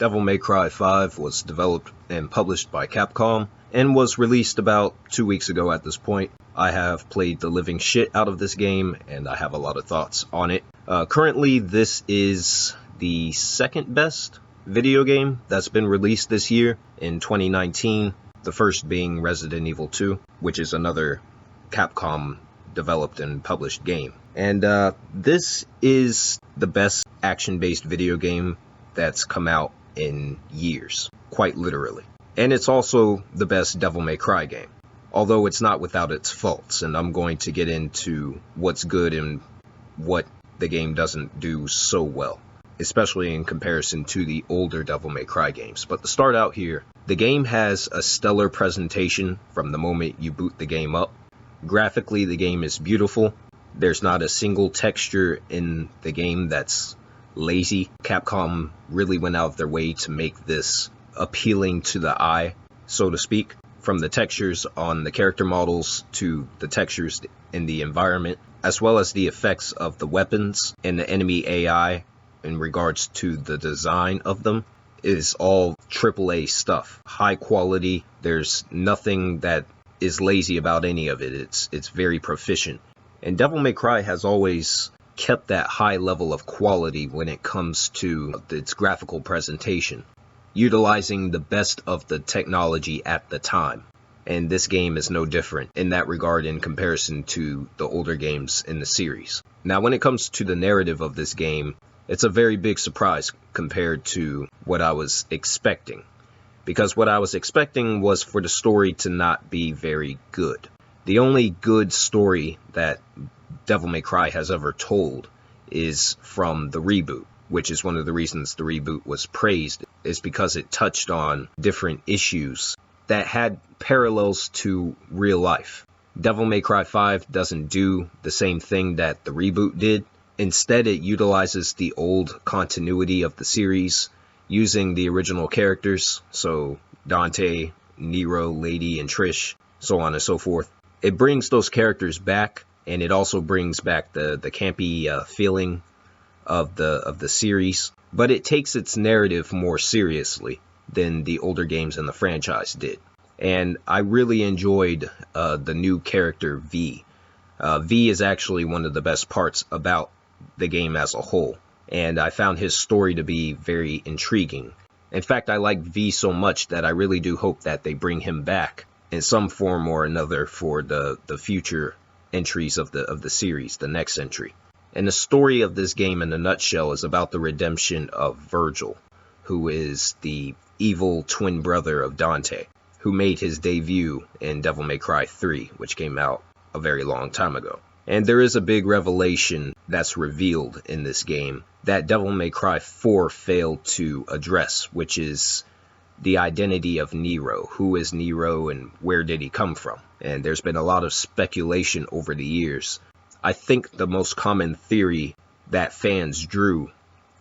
Devil May Cry 5 was developed and published by Capcom and was released about 2 weeks ago at this point. I have played the living shit out of this game and I have a lot of thoughts on it. Currently, this is the second best video game that's been released this year in 2019. The first being Resident Evil 2, which is another Capcom developed and published game. And this is the best action-based video game that's come out in years, quite literally. And it's also the best Devil May Cry game, although it's not without its faults, and I'm going to get into what's good and what the game doesn't do so well, especially in comparison to the older Devil May Cry games. But to start out here, the game has a stellar presentation from the moment you boot the game up. Graphically, the game is beautiful. There's not a single texture in the game that's lazy. Capcom really went out of their way to make this appealing to the eye, so to speak. From the textures on the character models to the textures in the environment, as well as the effects of the weapons and the enemy AI in regards to the design of them, is all AAA stuff. High quality. There's nothing that is lazy about any of it. It's very proficient. And Devil May Cry has always kept that high level of quality when it comes to its graphical presentation, utilizing the best of the technology at the time. And this game is no different in that regard in comparison to the older games in the series. Now, when it comes to the narrative of this game, it's a very big surprise compared to what I was expecting. Because what I was expecting was for the story to not be very good. The only good story that Devil May Cry has ever told is from the reboot, which is one of the reasons the reboot was praised, is because it touched on different issues that had parallels to real life. Devil May Cry 5 doesn't do the same thing that the reboot did. Instead, it utilizes the old continuity of the series, using the original characters, so Dante, Nero, Lady, and Trish, so on and so forth. It brings those characters back, and it also brings back the campy feeling of the series, but it takes its narrative more seriously than the older games in the franchise did. And I really enjoyed the new character V. V is actually one of the best parts about the game as a whole, and I found his story to be very intriguing. In fact, I like V so much that I really do hope that they bring him back in some form or another for the future entries of the series, the next entry. And the story of this game in a nutshell is about the redemption of Virgil, who is the evil twin brother of Dante, who made his debut in Devil May Cry 3, which came out a very long time ago. And there is a big revelation that's revealed in this game that Devil May Cry 4 failed to address, which is the identity of Nero. Who is Nero and where did he come from? And there's been a lot of speculation over the years. I think the most common theory that fans drew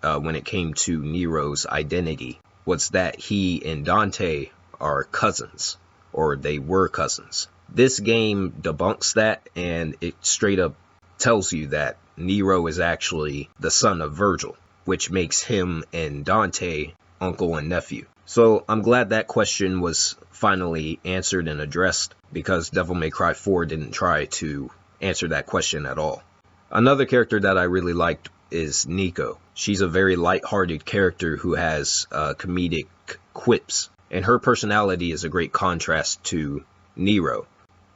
when it came to Nero's identity was that he and Dante are cousins, or they were cousins. This game debunks that, and it straight up tells you that Nero is actually the son of Virgil, which makes him and Dante uncle and nephew. So I'm glad that question was finally answered and addressed, because Devil May Cry 4 didn't try to answer that question at all. Another character that I really liked is Nico. She's a very lighthearted character who has comedic quips, and her personality is a great contrast to Nero.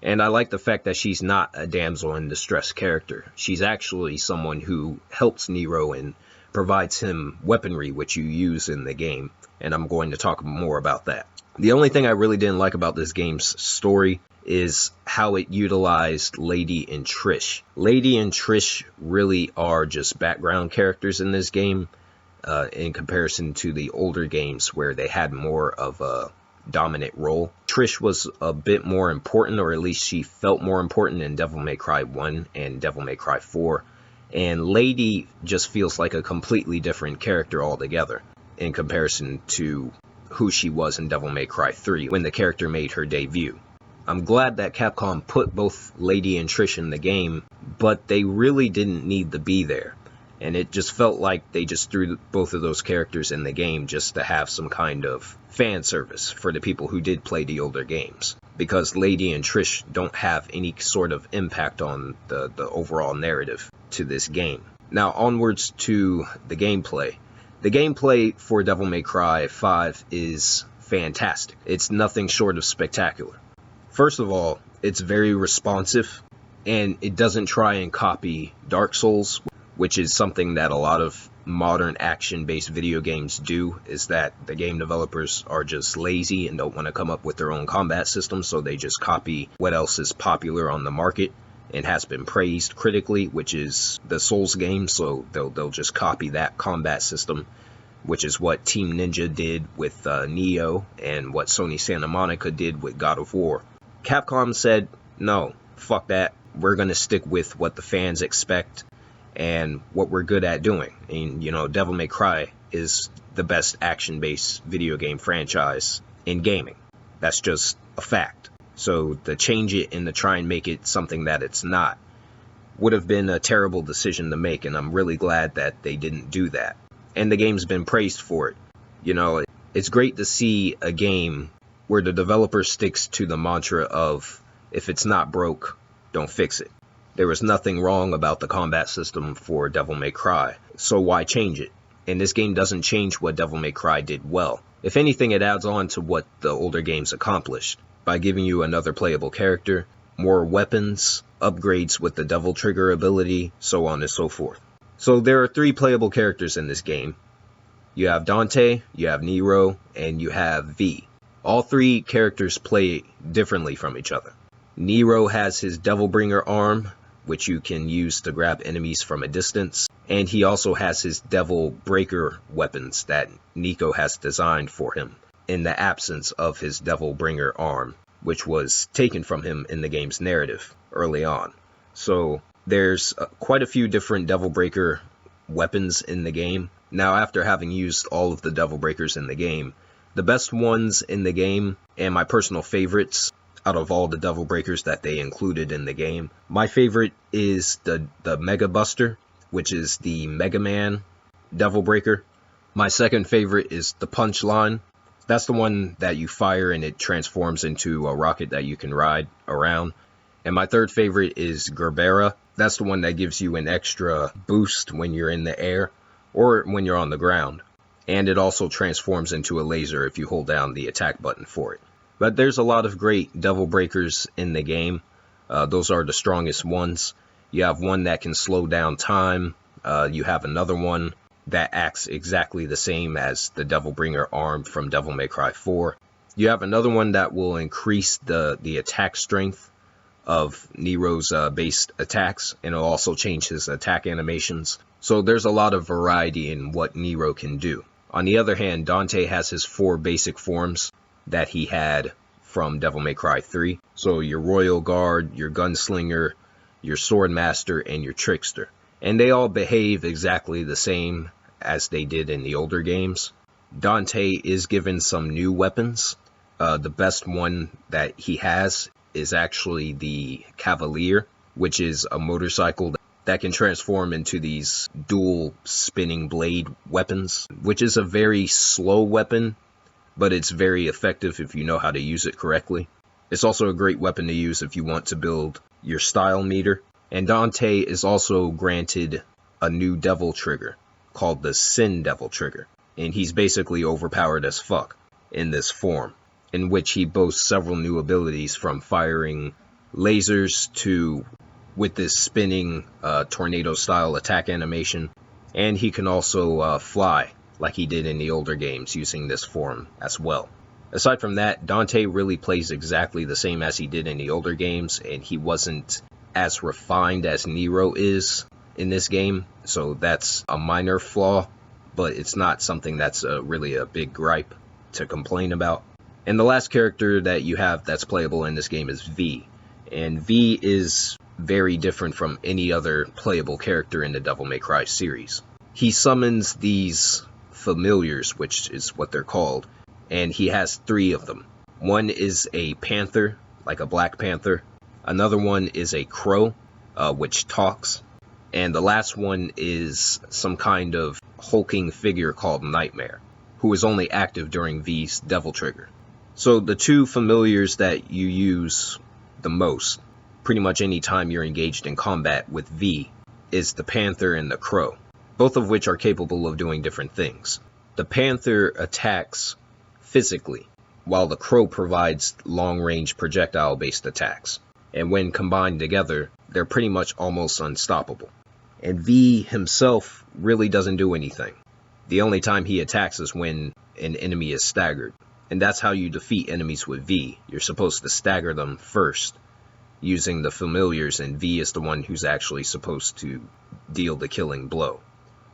And I like the fact that she's not a damsel in distress character. She's actually someone who helps Nero and provides him weaponry, which you use in the game. And I'm going to talk more about that. The only thing I really didn't like about this game's story is how it utilized Lady and Trish. Lady and Trish really are just background characters in this game, in comparison to the older games where they had more of a dominant role. Trish was a bit more important, or at least she felt more important in Devil May Cry 1 and Devil May Cry 4. And Lady just feels like a completely different character altogether in comparison to who she was in Devil May Cry 3 when the character made her debut. I'm glad that Capcom put both Lady and Trish in the game, but they really didn't need to be there. And it just felt like they just threw both of those characters in the game just to have some kind of fan service for the people who did play the older games. Because Lady and Trish don't have any sort of impact on the overall narrative to this game. Now onwards to the gameplay. The gameplay for Devil May Cry 5 is fantastic. It's nothing short of spectacular. First of all, it's very responsive, and it doesn't try and copy Dark Souls, which is something that a lot of modern action-based video games do, is that the game developers are just lazy and don't want to come up with their own combat system, so they just copy what else is popular on the market and has been praised critically, which is the Souls game, so they'll just copy that combat system, which is what Team Ninja did with Neo and what Sony Santa Monica did with God of War. Capcom said, no, fuck that, we're going to stick with what the fans expect and what we're good at doing. And, you know, Devil May Cry is the best action-based video game franchise in gaming. That's just a fact. So to change it and to try and make it something that it's not would have been a terrible decision to make, and I'm really glad that they didn't do that. And the game's been praised for it. You know, it's great to see a game where the developer sticks to the mantra of, if it's not broke, don't fix it. There was nothing wrong about the combat system for Devil May Cry, so why change it? And this game doesn't change what Devil May Cry did well. If anything, it adds on to what the older games accomplished, by giving you another playable character, more weapons, upgrades with the Devil Trigger ability, so on and so forth. So there are 3 playable characters in this game. You have Dante, you have Nero, and you have V. All 3 characters play differently from each other. Nero has his Devil Bringer arm, which you can use to grab enemies from a distance, and he also has his Devil Breaker weapons that Nico has designed for him, in the absence of his Devil Bringer arm, which was taken from him in the game's narrative early on. So there's quite a few different Devil Breaker weapons in the game. Now, after having used all of the Devil Breakers in the game, the best ones in the game, and my personal favorites out of all the Devil Breakers that they included in the game, my favorite is the Mega Buster, which is the Mega Man Devil Breaker. My second favorite is the Punchline. That's the one that you fire and it transforms into a rocket that you can ride around. And my third favorite is Gerbera. That's the one that gives you an extra boost when you're in the air or when you're on the ground. And it also transforms into a laser if you hold down the attack button for it. But there's a lot of great Devil Breakers in the game. Those are the strongest ones. You have one that can slow down time. You have another one that acts exactly the same as the Devil Bringer arm from Devil May Cry 4. You have another one that will increase the attack strength of Nero's base attacks, and it'll also change his attack animations. So there's a lot of variety in what Nero can do. On the other hand, Dante has his 4 basic forms that he had from Devil May Cry 3. So your Royal Guard, your Gunslinger, your Swordmaster, and your Trickster. And they all behave exactly the same as they did in the older games. Dante is given some new weapons. The best one that he has is actually the Cavalier, which is a motorcycle that can transform into these dual spinning blade weapons, which is a very slow weapon, but it's very effective if you know how to use it correctly. It's also a great weapon to use if you want to build your style meter. And Dante is also granted a new Devil Trigger called the Sin Devil Trigger. And he's basically overpowered as fuck in this form, in which he boasts several new abilities, from firing lasers to with this spinning tornado style attack animation. And he can also fly like he did in the older games using this form as well. Aside from that, Dante really plays exactly the same as he did in the older games, and he wasn't as refined as Nero is in this game, so that's a minor flaw, but it's not something that's really a big gripe to complain about. And the last character that you have that's playable in this game is V, and V is very different from any other playable character in the Devil May Cry series. He summons these familiars, which is what they're called, and he has 3 of them. One is a panther, like a black panther. Another one is a crow, which talks. And the last one is some kind of hulking figure called Nightmare, who is only active during V's Devil Trigger. So the two familiars that you use the most, pretty much any time you're engaged in combat with V, is the Panther and the Crow, both of which are capable of doing different things. The Panther attacks physically, while the Crow provides long-range projectile-based attacks. And when combined together, they're pretty much almost unstoppable. And V himself really doesn't do anything. The only time he attacks is when an enemy is staggered. And that's how you defeat enemies with V. You're supposed to stagger them first, using the familiars, and V is the one who's actually supposed to deal the killing blow.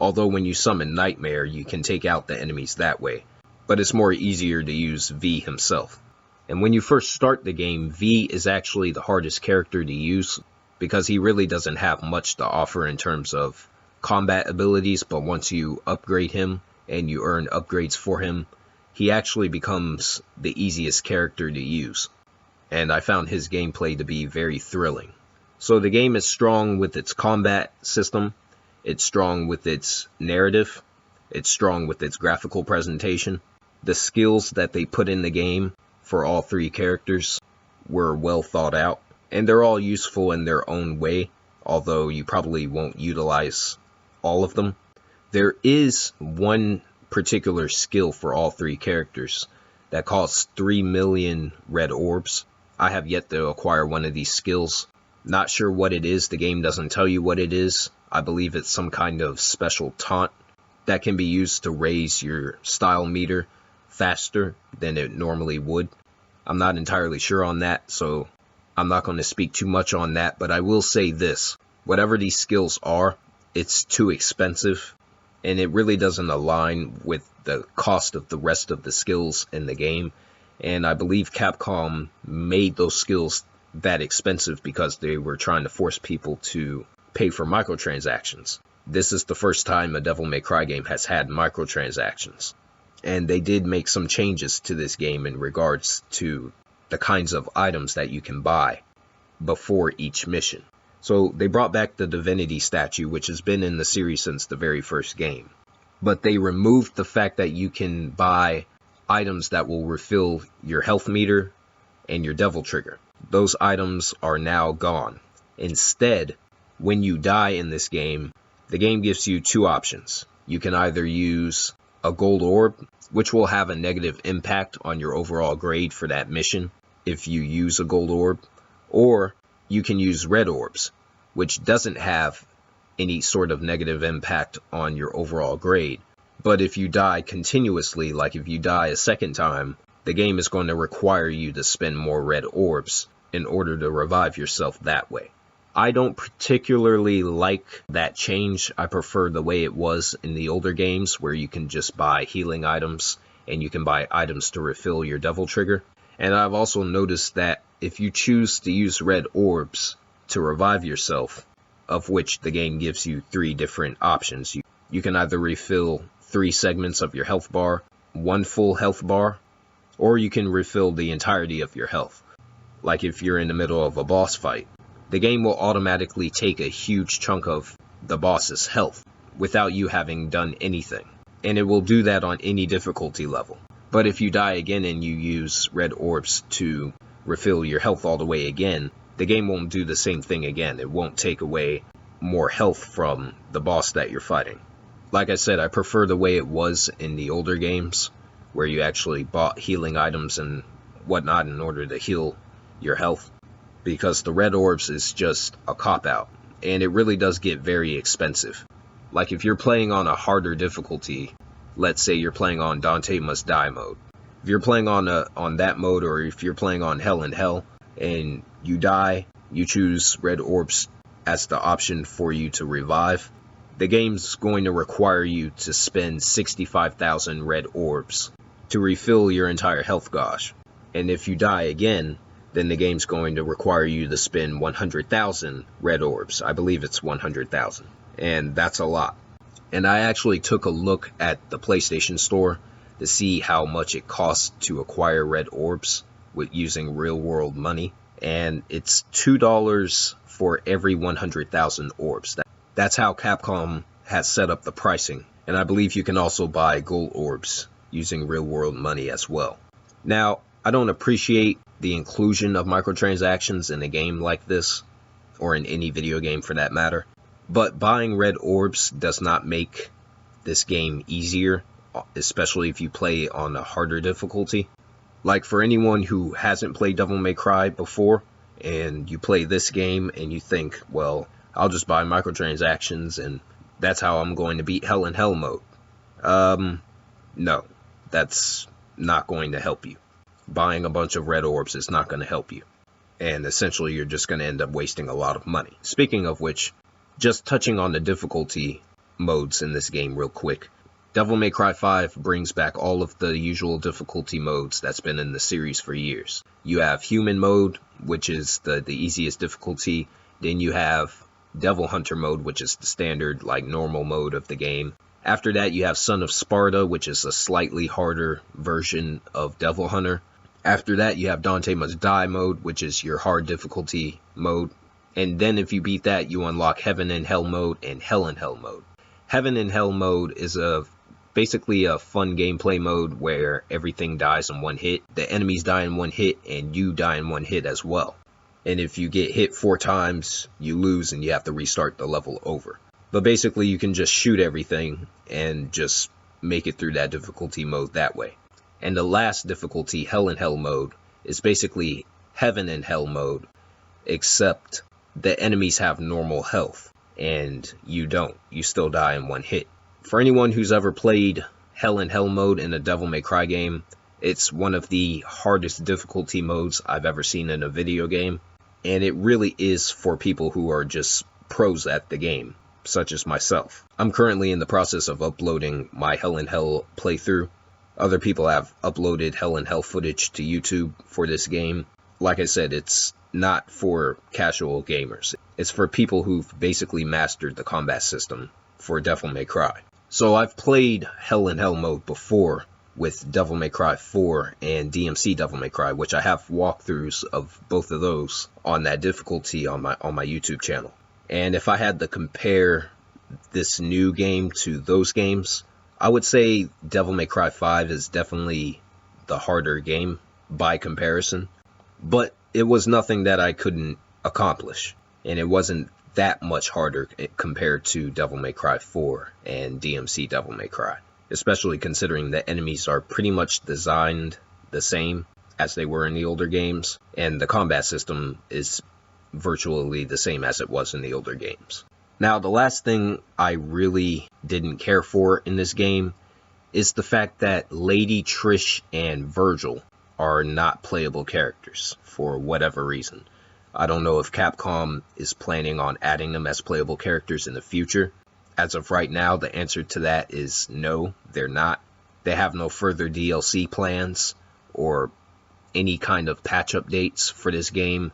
Although when you summon Nightmare, you can take out the enemies that way, but it's more easier to use V himself. And when you first start the game, V is actually the hardest character to use, because he really doesn't have much to offer in terms of combat abilities, but once you upgrade him, and you earn upgrades for him, he actually becomes the easiest character to use. And I found his gameplay to be very thrilling. So the game is strong with its combat system, it's strong with its narrative, it's strong with its graphical presentation. The skills that they put in the game for all three characters were well thought out, and they're all useful in their own way, although you probably won't utilize all of them. There is one particular skill for all three characters that costs 3 million red orbs. I have yet to acquire one of these skills. Not sure what it is. The game doesn't tell you what it is. I believe it's some kind of special taunt that can be used to raise your style meter faster than it normally would. I'm not entirely sure on that, so I'm not going to speak too much on that, but I will say this. Whatever these skills are, it's too expensive, and it really doesn't align with the cost of the rest of the skills in the game. And I believe Capcom made those skills that expensive because they were trying to force people to pay for microtransactions. This is the first time a Devil May Cry game has had microtransactions. And they did make some changes to this game in regards to the kinds of items that you can buy before each mission. So they brought back the Divinity statue, which has been in the series since the very first game. But they removed the fact that you can buy items that will refill your health meter and your Devil Trigger. Those items are now gone. Instead, when you die in this game, the game gives you two options. You can either use a gold orb, which will have a negative impact on your overall grade for that mission if you use a gold orb, or you can use red orbs, which doesn't have any sort of negative impact on your overall grade. But if you die continuously, like if you die a second time, the game is going to require you to spend more red orbs in order to revive yourself that way. I don't particularly like that change. I prefer the way it was in the older games, where you can just buy healing items and you can buy items to refill your Devil Trigger. And I've also noticed that if you choose to use red orbs to revive yourself, of which the game gives you 3 different options, you can either refill 3 segments of your health bar, 1 full health bar, or you can refill the entirety of your health. Like if you're in the middle of a boss fight, the game will automatically take a huge chunk of the boss's health without you having done anything. And it will do that on any difficulty level. But if you die again and you use red orbs to refill your health all the way again, the game won't do the same thing again. It won't take away more health from the boss that you're fighting. Like I said, I prefer the way it was in the older games, where you actually bought healing items and whatnot in order to heal your health, because the red orbs is just a cop-out, and it really does get very expensive. Like if you're playing on a harder difficulty, let's say you're playing on Dante Must Die mode. If you're playing on that mode, or if you're playing on Hell in Hell, and you die, you choose red orbs as the option for you to revive, the game's going to require you to spend 65,000 red orbs to refill your entire health gauge. And if you die again, then the game's going to require you to spend 100,000 red orbs. I believe it's 100,000. And that's a lot. And I actually took a look at the PlayStation Store to see how much it costs to acquire red orbs with using real world money. And it's $2 for every 100,000 orbs. That's how Capcom has set up the pricing, and I believe you can also buy gold orbs using real-world money as well. Now, I don't appreciate the inclusion of microtransactions in a game like this, or in any video game for that matter, but buying red orbs does not make this game easier, especially if you play on a harder difficulty. Like, for anyone who hasn't played Devil May Cry before, and you play this game and you think, well, I'll just buy microtransactions and that's how I'm going to beat Hell in Hell mode. No, that's not going to help you. Buying a bunch of red orbs is not going to help you. And essentially you're just going to end up wasting a lot of money. Speaking of which, just touching on the difficulty modes in this game real quick. Devil May Cry 5 brings back all of the usual difficulty modes that's been in the series for years. You have Human mode, which is the easiest difficulty. Then you have Devil Hunter mode, which is the standard, like, normal mode of the game. After that, you have Son of Sparta, which is a slightly harder version of Devil Hunter. After that, you have Dante Must Die mode, which is your hard difficulty mode. And then if you beat that, you unlock Heaven and Hell mode and Hell in Hell mode. Heaven and Hell mode is basically a fun gameplay mode where everything dies in one hit. The enemies die in one hit and you die in one hit as well. And if you get hit 4 times, you lose and you have to restart the level over. But basically you can just shoot everything and just make it through that difficulty mode that way. And the last difficulty, Hell in Hell mode, is basically Heaven and Hell mode, except the enemies have normal health and you don't. You still die in one hit. For anyone who's ever played Hell in Hell mode in a Devil May Cry game, it's one of the hardest difficulty modes I've ever seen in a video game. And it really is for people who are just pros at the game, such as myself. I'm currently in the process of uploading my Hell in Hell playthrough. Other people have uploaded Hell in Hell footage to YouTube for this game. Like I said, it's not for casual gamers. It's for people who've basically mastered the combat system for Devil May Cry. So I've played Hell in Hell mode before with Devil May Cry 4 and DMC Devil May Cry, which I have walkthroughs of both of those on that difficulty on my YouTube channel. And if I had to compare this new game to those games, I would say Devil May Cry 5 is definitely the harder game by comparison. But it was nothing that I couldn't accomplish, and it wasn't that much harder compared to Devil May Cry 4 and DMC Devil May Cry. Especially considering the enemies are pretty much designed the same as they were in the older games, and the combat system is virtually the same as it was in the older games. Now, the last thing I really didn't care for in this game is the fact that Lady Trish and Virgil are not playable characters for whatever reason. I don't know if Capcom is planning on adding them as playable characters in the future. As of right now, the answer to that is no, they're not. They have no further DLC plans or any kind of patch updates for this game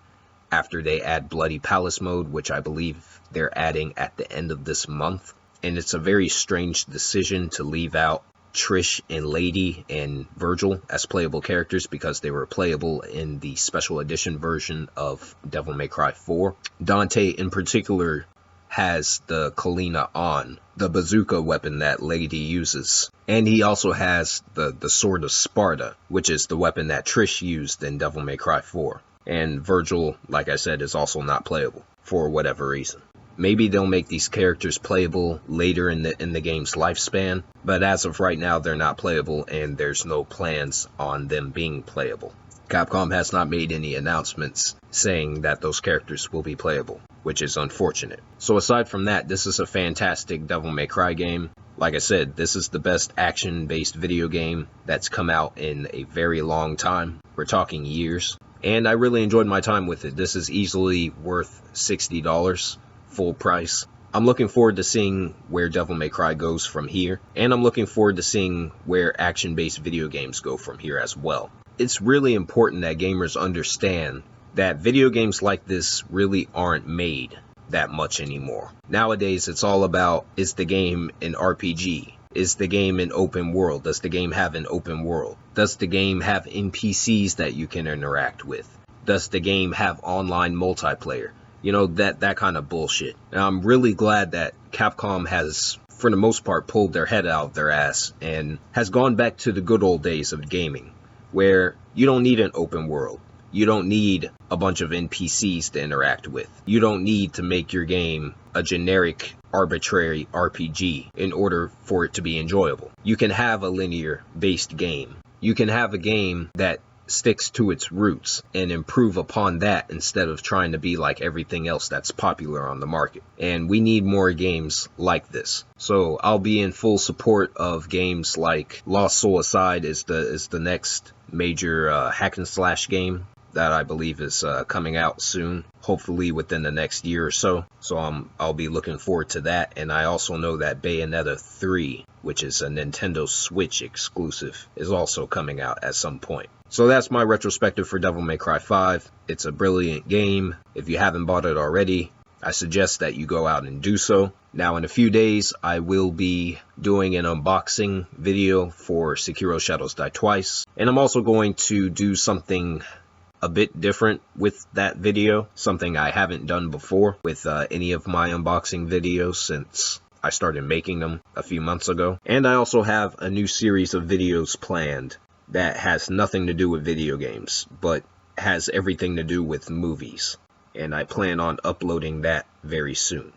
after they add Bloody Palace mode, which I believe they're adding at the end of this month. And it's a very strange decision to leave out Trish and Lady and Virgil as playable characters because they were playable in the special edition version of Devil May Cry 4. Dante in particular has the Kalina on, the bazooka weapon that Lady uses. And he also has the Sword of Sparta, which is the weapon that Trish used in Devil May Cry 4. And Virgil, like I said, is also not playable for whatever reason. Maybe they'll make these characters playable later in the game's lifespan, but as of right now they're not playable and there's no plans on them being playable. Capcom has not made any announcements saying that those characters will be playable, which is unfortunate. So aside from that, this is a fantastic Devil May Cry game. Like I said, this is the best action-based video game that's come out in a very long time. We're talking years. And I really enjoyed my time with it. This is easily worth $60, full price. I'm looking forward to seeing where Devil May Cry goes from here. And I'm looking forward to seeing where action-based video games go from here as well. It's really important that gamers understand that video games like this really aren't made that much anymore. Nowadays, it's all about, is the game an RPG? Is the game an open world? Does the game have an open world? Does the game have NPCs that you can interact with? Does the game have online multiplayer? You know, that kind of bullshit. And I'm really glad that Capcom has, for the most part, pulled their head out of their ass and has gone back to the good old days of gaming, where you don't need an open world. You don't need a bunch of NPCs to interact with. You don't need to make your game a generic, arbitrary RPG in order for it to be enjoyable. You can have a linear-based game. You can have a game that sticks to its roots and improve upon that instead of trying to be like everything else that's popular on the market. And we need more games like this. So I'll be in full support of games like Lost Soul Aside is the next major hack and slash game that I believe is coming out soon, hopefully within the next year or so. So I'll be looking forward to that. And I also know that Bayonetta 3, which is a Nintendo Switch exclusive, is also coming out at some point. So that's my retrospective for Devil May Cry 5. It's a brilliant game. If you haven't bought it already, I suggest that you go out and do so. Now, in a few days, I will be doing an unboxing video for Sekiro Shadows Die Twice. And I'm also going to do something a bit different with that video, something I haven't done before with any of my unboxing videos since I started making them a few months ago. And I also have a new series of videos planned that has nothing to do with video games, but has everything to do with movies. And I plan on uploading that very soon.